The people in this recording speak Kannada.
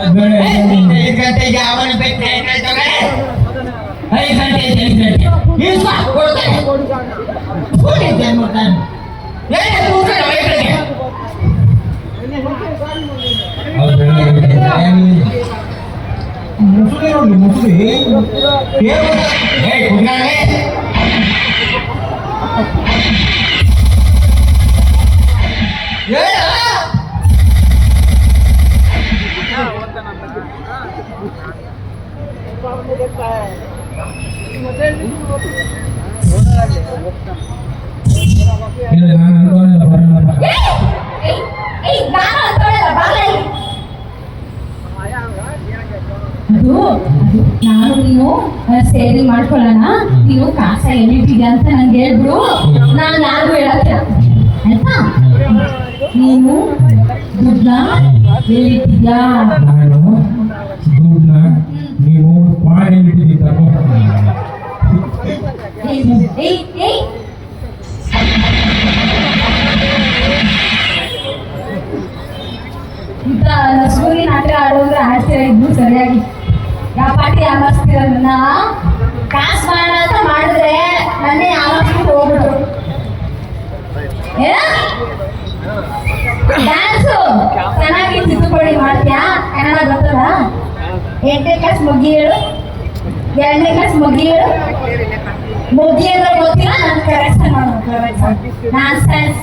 5 ಗಂಟೆಗೆ ಅವನ ಬೆಟ್ಟ 5 ಗಂಟೆ ಈಸ್ವಾ ಕೊಡ್ತಾನೆ ಕೂಡಿದ್ದೆ ಮಾಡ್ತಾನೆ ಏನೇ ಕೂತ್ರೆ ಒಳಗಡೆ ಮುಸುಳಿ ನೋಡಿ ಮುಸುಳಿ ಏ ಕುಡ್ನಾಳೆ ನಾನು ನೀನು ಸೇರಿ ಮಾಡ್ಕೊಳ್ಳೋಣ ನೀನು ಕಾಸ ಎಲ್ಲಿಟ್ಟಿದ್ಯಾ ಅಂತ ನಂಗೆ ಹೇಳ್ಬಿಡು ನಾನು ಯಾರಿಗೂ ಹೇಳಕ್ಕೆ ಆಯ್ತಾ ನೀನು ದುಡ್ಡನ್ನ ಎಲ್ಲಿಟ್ಟಿದ್ಯಾ ನಾನು ದುಡ್ಡನ್ನ ನೀವು ಮಾಡಿ ಇಂಥ ನಸ್ಗುರಿ ನಾಟಕ ಆಡೋದ್ರೆ ಆಡ್ತೀರ ಇದ್ದು ಸರಿಯಾಗಿ ಯಾವ ಪಾಟಿ ಆಲಿಸ್ತೀರನ್ನ ಕಾಸು ಮಾಡ ಅಂತ ಮಾಡಿದ್ರೆ ನನ್ನೇ ಆಲಿಸ್ಬಿಟ್ಟು ಹೋಗ್ಬಿಟ್ರು ಡ್ಯಾನ್ಸು ಚೆನ್ನಾಗಿ ತಿದ್ದುಪಡಿ ಮಾಡ್ತೀಯಾ ಕನ್ನಡ ಗೊತ್ತದ 8ನೇ ಕ್ಲಾಸ್ ಮುಗಿ ಹೇಳು 2ನೇ ಕ್ಲಾಸ್ ಮುಗಿ ಹೇಳು ಮುಗಿ ಅಂದ್ರೆ ಗೊತ್ತಿಲ್ಲ ನಾನು ಕರೆಕ್ಷನ್ ಮಾಡೋದು ನಾನ್ ಸೆನ್ಸ್